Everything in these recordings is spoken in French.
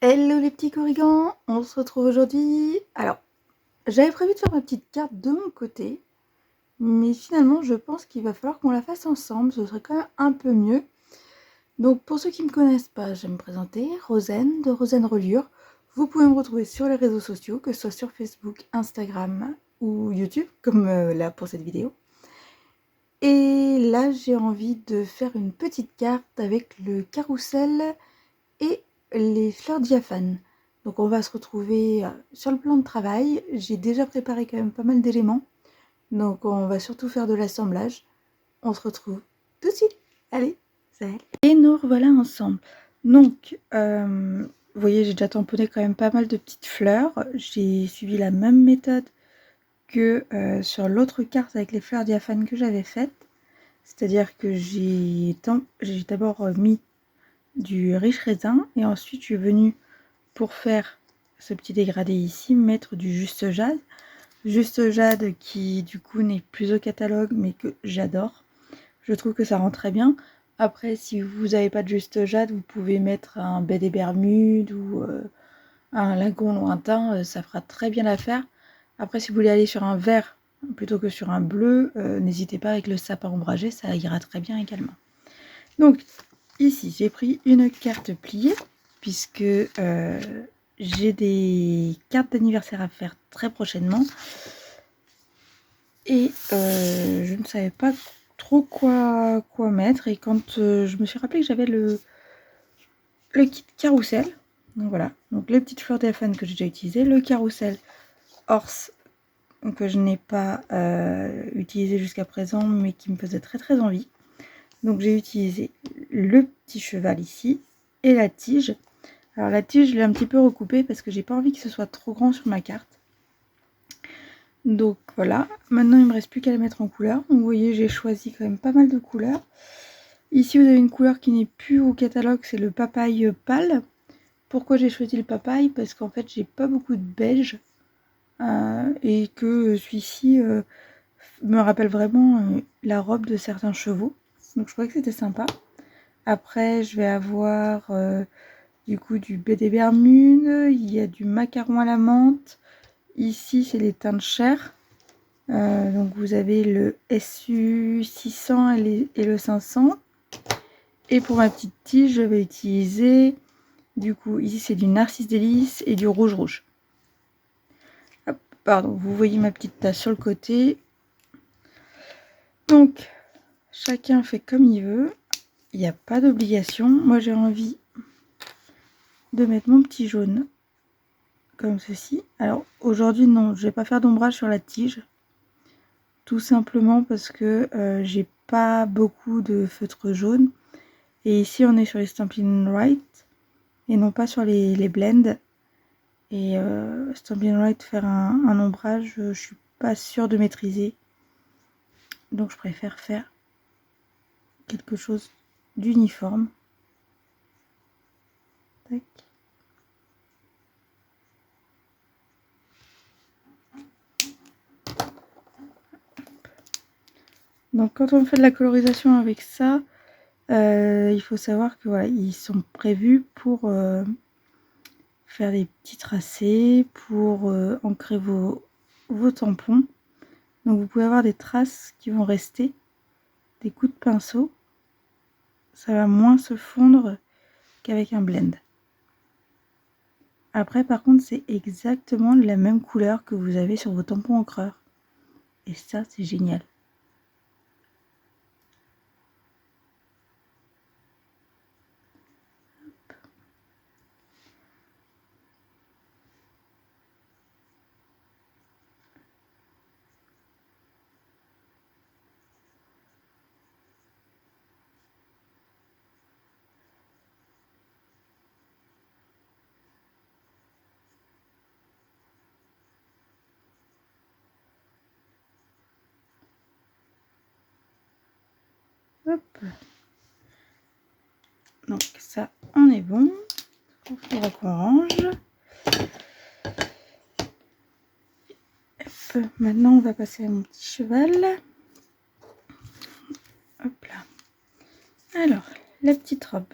Hello les petits corrigans, on se retrouve aujourd'hui. Alors, j'avais prévu de faire ma petite carte de mon côté, mais finalement je pense qu'il va falloir qu'on la fasse ensemble, ce serait quand même un peu mieux. Donc pour ceux qui ne me connaissent pas, je vais me présenter, Rosen de Rosen Reliure. Vous pouvez me retrouver sur les réseaux sociaux, que ce soit sur Facebook, Instagram ou YouTube, comme là pour cette vidéo. Et là j'ai envie de faire une petite carte avec le carrousel et les fleurs diaphanes. Donc on va se retrouver sur le plan de travail. J'ai déjà préparé quand même pas mal d'éléments. Donc on va surtout faire de l'assemblage. On se retrouve tout de suite. Allez, salut. Et nous revoilà ensemble. Donc, vous voyez, j'ai déjà tamponné quand même pas mal de petites fleurs. J'ai suivi la même méthode que sur l'autre carte avec les fleurs diaphanes que j'avais faite. C'est-à-dire que j'ai d'abord mis du riche raisin et ensuite je suis venue pour faire ce petit dégradé ici mettre du juste jade qui du coup n'est plus au catalogue mais que j'adore. Je trouve que ça rend très bien. Après si vous n'avez pas de juste jade, vous pouvez mettre un baie des Bermudes ou un lagon lointain, ça fera très bien l'affaire. Après si vous voulez aller sur un vert plutôt que sur un bleu, n'hésitez pas avec le sapin ombragé, ça ira très bien également. Donc ici, j'ai pris une carte pliée puisque j'ai des cartes d'anniversaire à faire très prochainement. Et je ne savais pas trop quoi mettre. Et quand je me suis rappelé que j'avais le kit carrousel, donc voilà, donc les petites fleurs diaphanes que j'ai déjà utilisées, le carrousel Horse que je n'ai pas utilisé jusqu'à présent mais qui me faisait très envie. Donc j'ai utilisé le petit cheval ici et la tige. Alors la tige je l'ai un petit peu recoupée parce que j'ai pas envie que ce soit trop grand sur ma carte. Donc voilà, maintenant il me reste plus qu'à les mettre en couleur. Donc vous voyez j'ai choisi quand même pas mal de couleurs. Ici vous avez une couleur qui n'est plus au catalogue, c'est le papaye pâle. Pourquoi j'ai choisi le papaye? Parce qu'en fait j'ai pas beaucoup de beige et que celui-ci me rappelle vraiment la robe de certains chevaux. Donc je trouvais que c'était sympa. Après je vais avoir du coup du baie des Bermudes, il y a du macaron à la menthe. Ici c'est les teintes chères. Donc vous avez le SU 600 et le 500. Et pour ma petite tige je vais utiliser du coup ici c'est du narcisse délice et du rouge. Hop, pardon, vous voyez ma petite tasse sur le côté. Donc chacun fait comme il veut. Il n'y a pas d'obligation. Moi j'ai envie de mettre mon petit jaune comme ceci. Alors aujourd'hui non, je vais pas faire d'ombrage sur la tige. Tout simplement parce que j'ai pas beaucoup de feutre jaune. Et ici on est sur les Stampin' Right et non pas sur les blends. Et Stampin' Right faire un ombrage, je suis pas sûre de maîtriser. Donc je préfère faire quelque chose d'uniforme. Tac. Donc quand on fait de la colorisation avec ça, il faut savoir que voilà, ils sont prévus pour faire des petits tracés, pour ancrer vos tampons. Donc vous pouvez avoir des traces qui vont rester, des coups de pinceau. Ça va moins se fondre qu'avec un blend. Après par contre c'est exactement la même couleur que vous avez sur vos tampons encreurs. Et ça c'est génial. Hop. Donc ça on est bon. Il faudra qu'on range. Hop. Maintenant on va passer à mon petit cheval. Hop là. Alors la petite robe.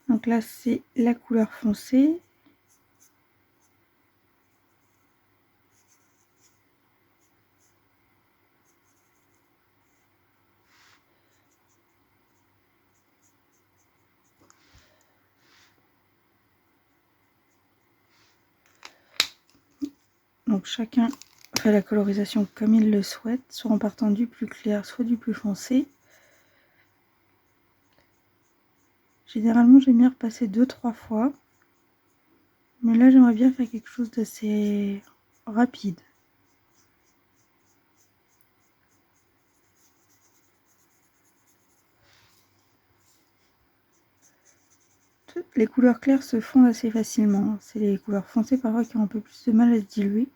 Donc là, c'est la couleur foncée. Donc chacun fait la colorisation comme il le souhaite, soit en partant du plus clair, soit du plus foncé. Généralement, j'aime bien repasser 2-3 fois. Mais là, j'aimerais bien faire quelque chose d'assez rapide. Toutes les couleurs claires se fondent assez facilement. C'est les couleurs foncées parfois qui ont un peu plus de mal à se diluer.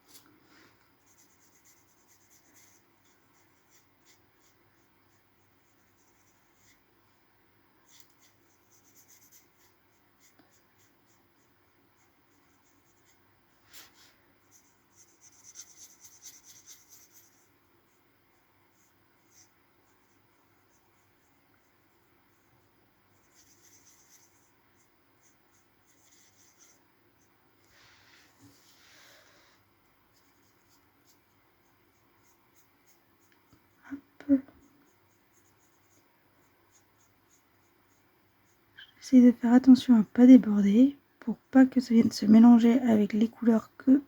J'essaie de faire attention à ne pas déborder pour pas que ça vienne se mélanger avec les couleurs que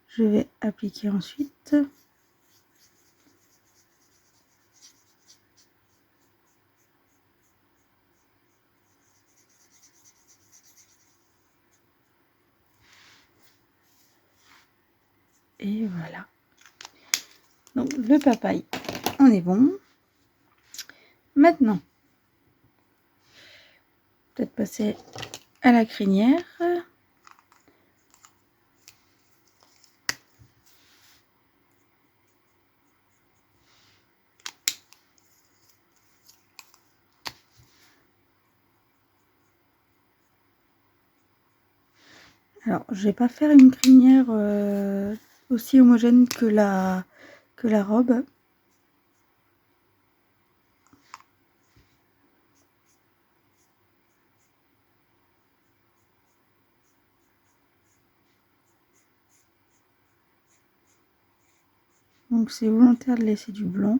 je vais appliquer ensuite. Et voilà. Donc le papaye, on est bon. Maintenant, peut-être passer à la crinière. Alors, je vais pas faire une crinière aussi homogène que la robe. Donc, c'est volontaire de laisser du blanc.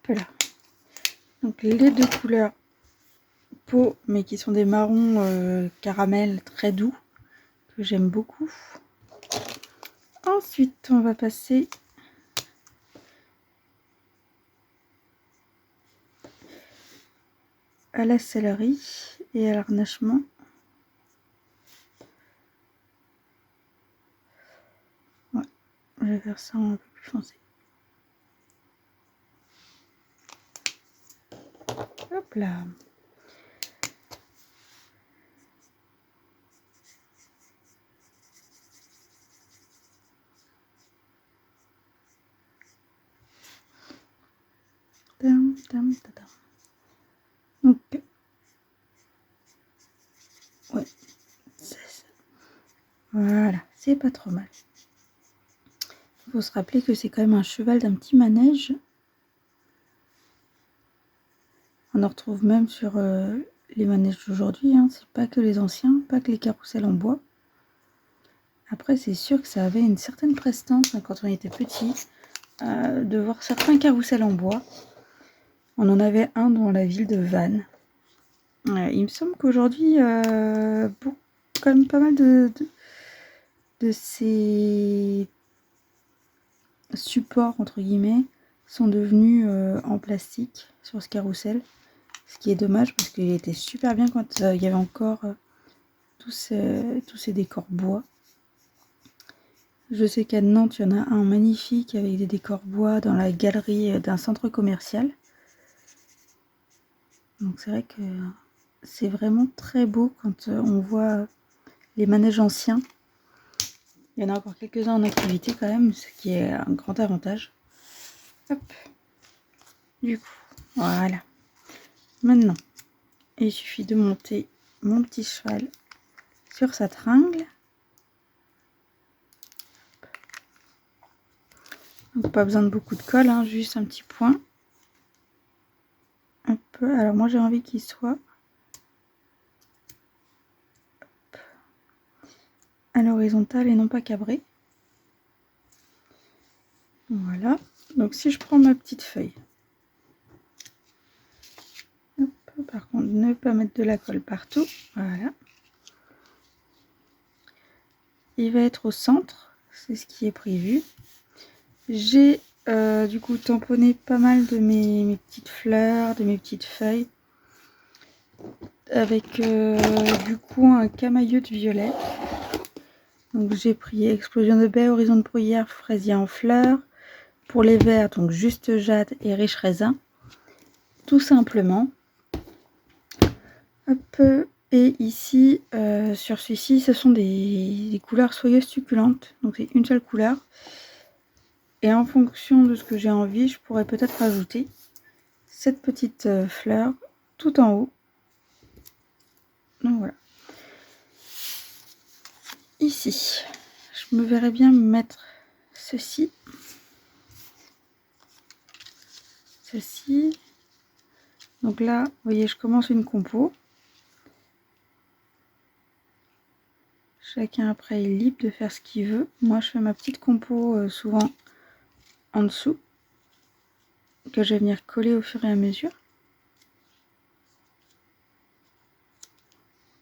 Voilà. Donc, les deux couleurs peau, mais qui sont des marrons caramel très doux, que j'aime beaucoup. Ensuite, on va passer à la sellerie et à l'harnachement. Ouais, je vais faire ça un peu plus foncé. Hop là. Tam, tam, tam, tam. Donc, ouais, voilà, c'est pas trop mal. Il faut se rappeler que c'est quand même un cheval d'un petit manège. On en retrouve même sur les manèges d'aujourd'hui, hein. C'est pas que les anciens, pas que les carrousels en bois. Après, c'est sûr que ça avait une certaine prestance hein, quand on était petit, de voir certains carrousels en bois. On en avait un dans la ville de Vannes. Il me semble qu'aujourd'hui, quand même pas mal de ces supports, entre guillemets, sont devenus en plastique, sur ce carrousel. Ce qui est dommage parce qu'il était super bien quand il y avait encore tous ces décors bois. Je sais qu'à Nantes, il y en a un magnifique avec des décors bois dans la galerie d'un centre commercial. Donc c'est vrai que c'est vraiment très beau quand on voit les manèges anciens. Il y en a encore quelques-uns en activité quand même, ce qui est un grand avantage. Hop. Du coup, voilà. Maintenant, il suffit de monter mon petit cheval sur sa tringle. Donc, pas besoin de beaucoup de colle, hein, juste un petit point. Un peu. Alors moi j'ai envie qu'il soit à l'horizontale et non pas cabré. Voilà. Donc si je prends ma petite feuille, hop, par contre ne pas mettre de la colle partout. Voilà. Il va être au centre, c'est ce qui est prévu. J'ai du coup tamponné pas mal de mes petites fleurs, de mes petites feuilles, avec du coup un camaïeute violet. Donc j'ai pris explosion de baie, horizon de bruyère, fraisier en fleurs. Pour les verts, donc juste jade et riche raisin, tout simplement. Hop. Et ici, sur celui-ci, ce sont des couleurs soyeuses succulentes, donc c'est une seule couleur. Et en fonction de ce que j'ai envie, je pourrais peut-être rajouter cette petite fleur tout en haut. Donc voilà. Ici, je me verrais bien mettre ceci. Ceci. Donc là, vous voyez, je commence une compo. Chacun après est libre de faire ce qu'il veut. Moi, je fais ma petite compo souvent en dessous, que je vais venir coller au fur et à mesure.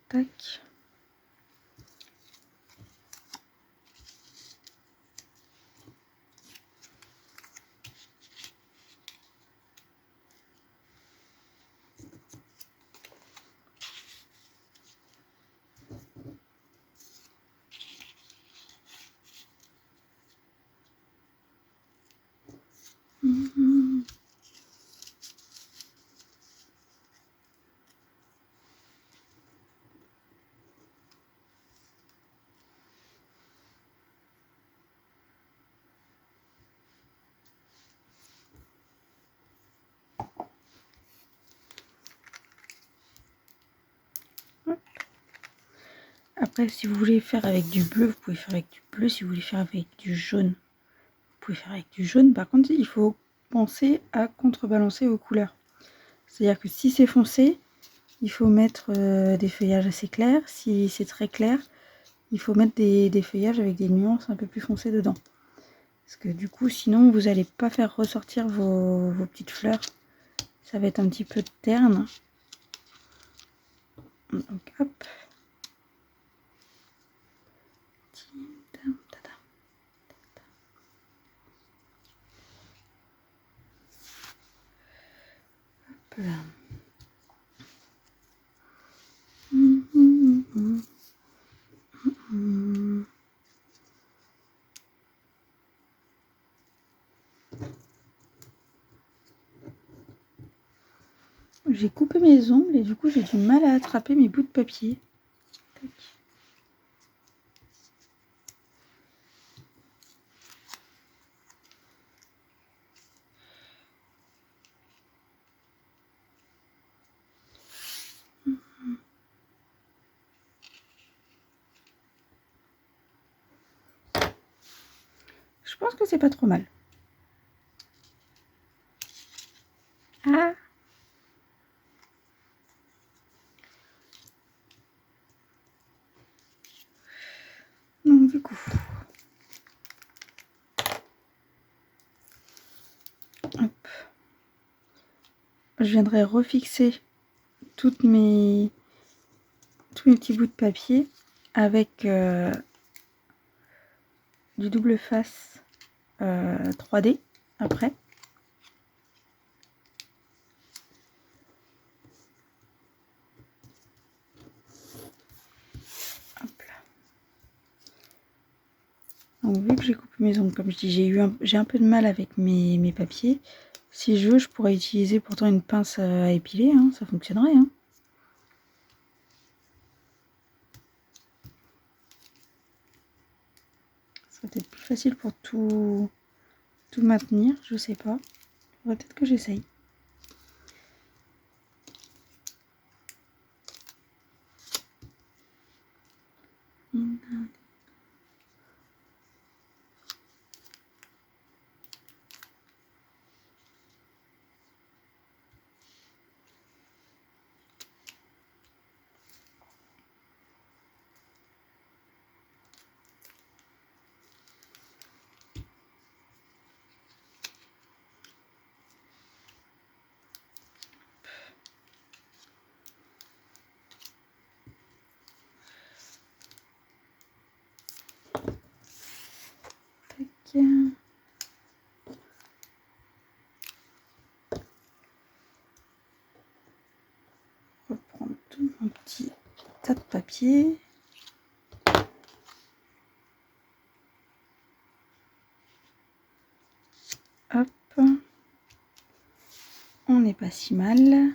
Tac. Après, si vous voulez faire avec du bleu, vous pouvez faire avec du bleu. Si vous voulez faire avec du jaune, vous pouvez faire avec du jaune. Par contre, il faut penser à contrebalancer vos couleurs. C'est-à-dire que si c'est foncé, il faut mettre des feuillages assez clairs. Si c'est très clair, il faut mettre des feuillages avec des nuances un peu plus foncées dedans. Parce que du coup, sinon, vous n'allez pas faire ressortir vos petites fleurs. Ça va être un petit peu terne. Donc, hop. Hop là. J'ai coupé mes ongles et du coup j'ai du mal à attraper mes bouts de papier. Tac. Je pense que c'est pas trop mal. Ah! Donc du coup, hop. Je viendrai refixer tous mes petits bouts de papier avec du double face 3D après. Donc vu que j'ai coupé mes ongles, comme je dis, j'ai un peu de mal avec mes papiers. Si je veux, je pourrais utiliser pourtant une pince à épiler, hein, ça fonctionnerait. Hein. Ce serait peut-être plus facile pour tout maintenir, je sais pas. Faudrait peut-être que j'essaye. Reprendre tout mon petit tas de papier. Hop, on n'est pas si mal.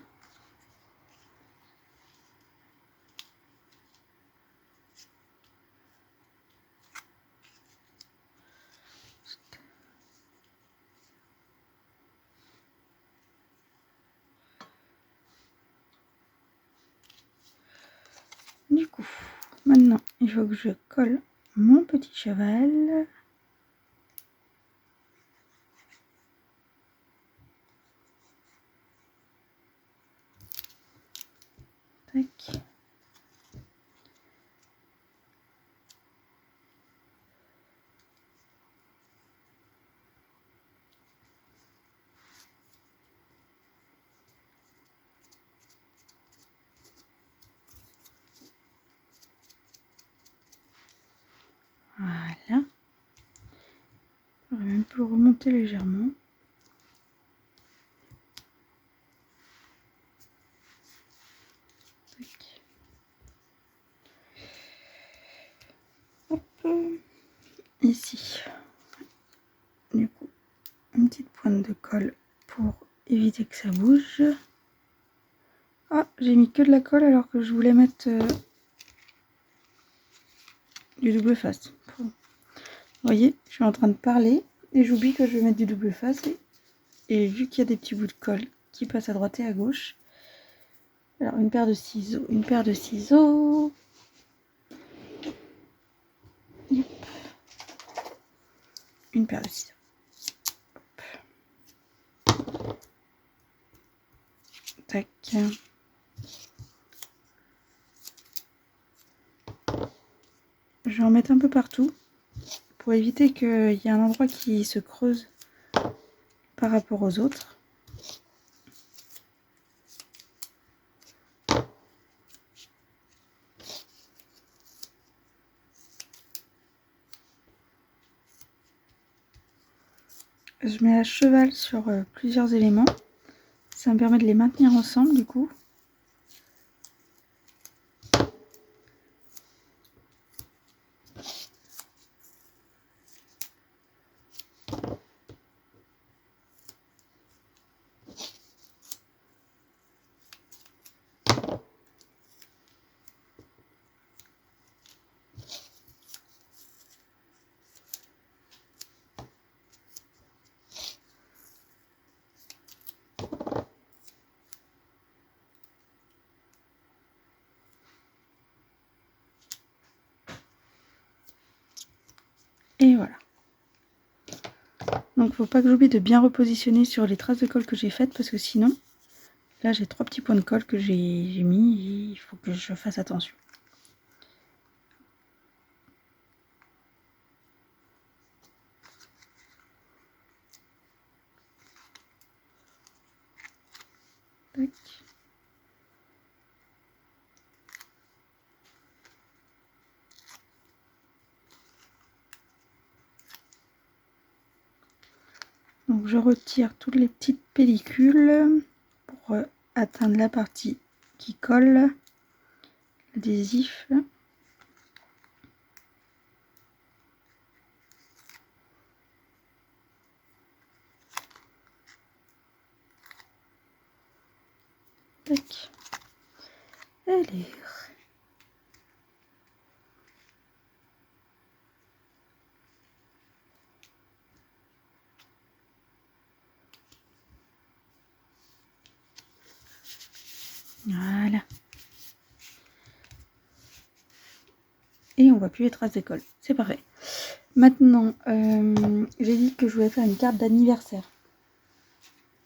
Du coup, maintenant, il faut que je colle mon petit cheval. Tac. Voilà. J'aurais même pu le remonter légèrement. Tac. Hop. Ici. Du coup, une petite pointe de colle pour éviter que ça bouge. Ah, j'ai mis que de la colle alors que je voulais mettre du double face. Vous voyez, je suis en train de parler et j'oublie que je vais mettre du double face. Et vu qu'il y a des petits bouts de colle qui passent à droite et à gauche, alors une paire de ciseaux, une paire de ciseaux. Yep. Une paire de ciseaux. Hop. Tac. Je vais en mettre un peu partout pour éviter qu'il y ait un endroit qui se creuse par rapport aux autres. Je mets à cheval sur plusieurs éléments. Ça me permet de les maintenir ensemble du coup. Et voilà. Donc faut pas que j'oublie de bien repositionner sur les traces de colle que j'ai faites parce que sinon, là j'ai 3 petits points de colle que j'ai mis et il faut que je fasse attention. Tac. Donc je retire toutes les petites pellicules pour atteindre la partie qui colle, l'adhésif. Tac. Allez. Voilà. Et on voit plus les traces d'école. C'est parfait. Maintenant, j'ai dit que je voulais faire une carte d'anniversaire.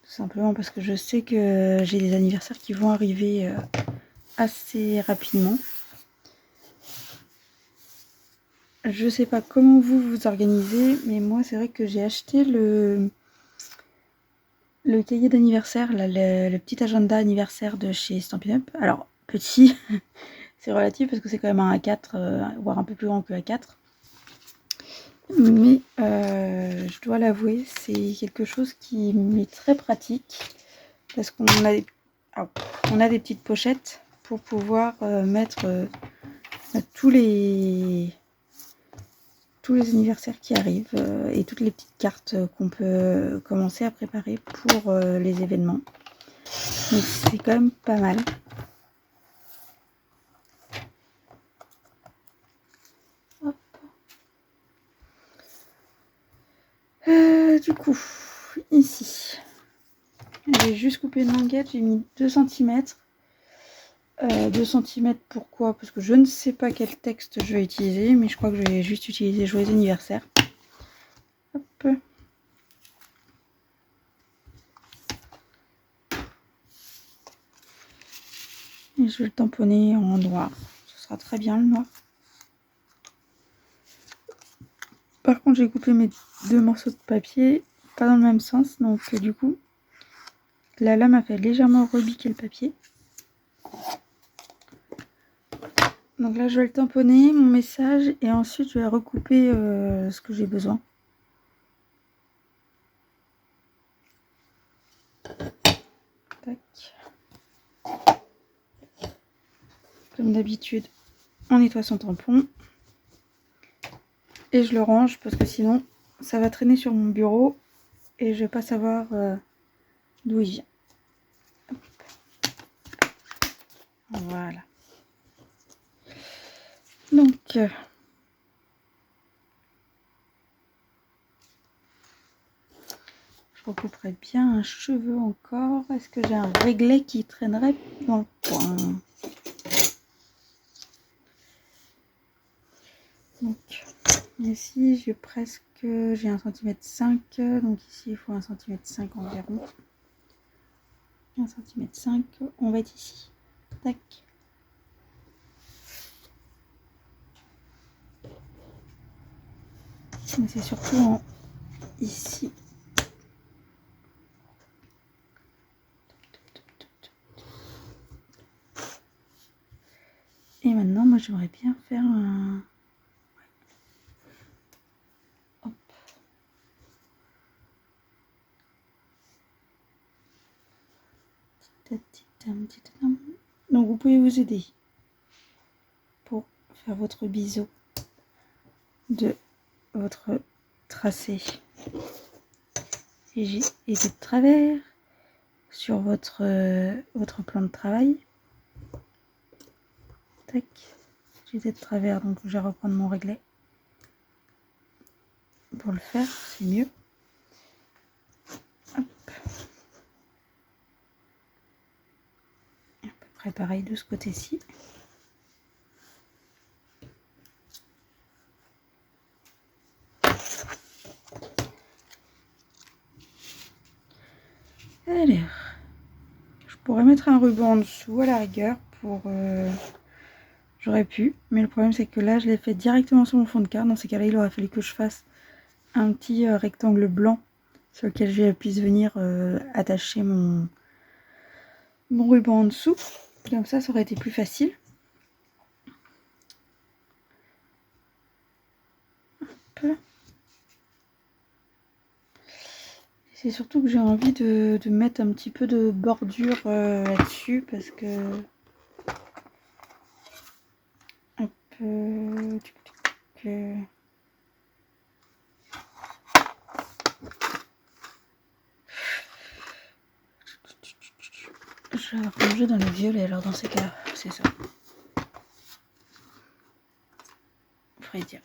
Tout simplement parce que je sais que j'ai des anniversaires qui vont arriver assez rapidement. Je sais pas comment vous vous organisez, mais moi c'est vrai que j'ai acheté le cahier d'anniversaire, le petit agenda anniversaire de chez Stampin' Up. Alors, petit, c'est relatif parce que c'est quand même un A4, voire un peu plus grand que A4. Mais je dois l'avouer, c'est quelque chose qui m'est très pratique parce qu'on a des petites pochettes pour pouvoir mettre tous les anniversaires qui arrivent et toutes les petites cartes qu'on peut commencer à préparer pour les événements. Donc c'est quand même pas mal. Hop. Du coup, ici, j'ai juste coupé une languette, j'ai mis 2 cm. 2 cm pourquoi? Parce que je ne sais pas quel texte je vais utiliser, mais je crois que je vais juste utiliser joyeux anniversaire. Hop. Et je vais le tamponner en noir. Ce sera très bien le noir. Par contre, j'ai coupé mes 2 morceaux de papier pas dans le même sens, donc du coup, la lame a fait légèrement rebiquer le papier. Donc là, je vais le tamponner, mon message, et ensuite, je vais recouper ce que j'ai besoin. Tac. Comme d'habitude, on nettoie son tampon. Et je le range parce que sinon, ça va traîner sur mon bureau et je vais pas savoir d'où il vient. Hop. Voilà. Donc, je recouperai bien un cheveu encore. Est-ce que j'ai un réglet qui traînerait dans le coin? Donc, ici, j'ai 1,5 cm. Donc ici, il faut 1,5 cm environ. 1,5 cm. On va être ici. Tac. Mais c'est surtout ici. Et maintenant, moi, j'aimerais bien faire un... Hop. Donc, vous pouvez vous aider pour faire votre biseau de votre tracé. Et j'ai été de travers sur votre plan de travail. Tac. J'étais de travers, donc je vais reprendre mon réglet. Pour le faire, c'est mieux. Hop. À peu près pareil de ce côté-ci. Alors, je pourrais mettre un ruban en dessous à la rigueur pour... J'aurais pu, mais le problème c'est que là je l'ai fait directement sur mon fond de carte. Dans ces cas-là, il aurait fallu que je fasse un petit rectangle blanc sur lequel je puisse venir attacher mon ruban en dessous. Comme ça aurait été plus facile. C'est surtout que j'ai envie de mettre un petit peu de bordure là-dessus parce que... Un peu... Je vais ranger dans le violet, alors dans ces cas, c'est ça. Dire.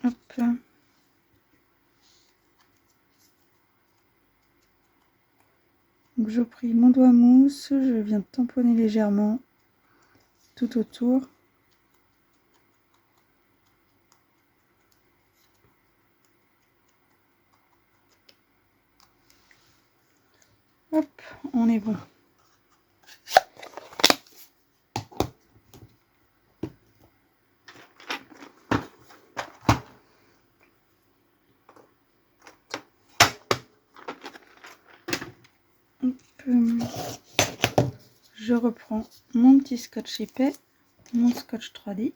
Hop. Donc je pris mon doigt mousse, je viens de tamponner légèrement tout autour. Hop, on est bon. Je reprends mon petit scotch épais, mon scotch 3D.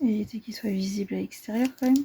Et éviter qu'il soit visible à l'extérieur quand même.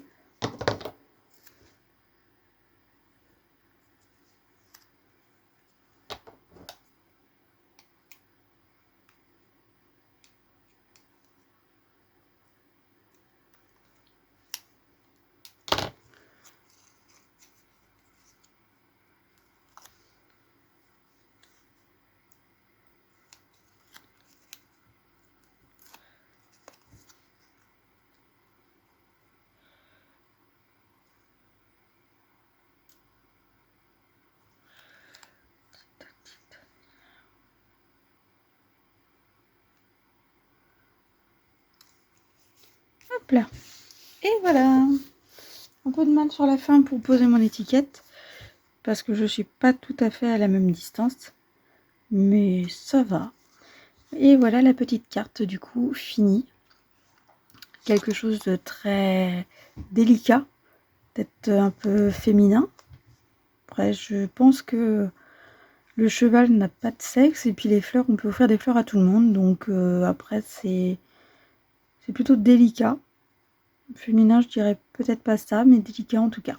Hop là. Et voilà. Un peu de mal sur la fin pour poser mon étiquette. Parce que je ne suis pas tout à fait à la même distance. Mais ça va. Et voilà la petite carte du coup finie. Quelque chose de très délicat. Peut-être un peu féminin. Après je pense que le cheval n'a pas de sexe. Et puis les fleurs, on peut offrir des fleurs à tout le monde. Donc après c'est plutôt délicat. Féminin, je dirais peut-être pas ça, mais délicat en tout cas.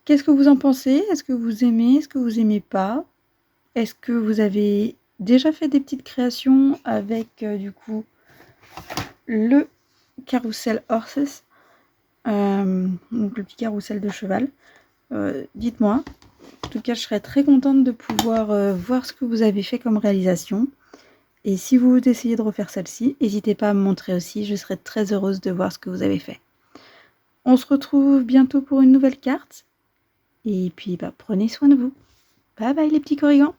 Qu'est-ce que vous en pensez? Est-ce que vous aimez? Est-ce que vous aimez pas? Est-ce que vous avez déjà fait des petites créations avec du coup le carrousel horses, donc le petit carrousel de cheval? Dites-moi. En tout cas, je serais très contente de pouvoir voir ce que vous avez fait comme réalisation. Et si vous essayez de refaire celle-ci, n'hésitez pas à me montrer aussi. Je serais très heureuse de voir ce que vous avez fait. On se retrouve bientôt pour une nouvelle carte. Et puis, prenez soin de vous. Bye bye les petits corrigans.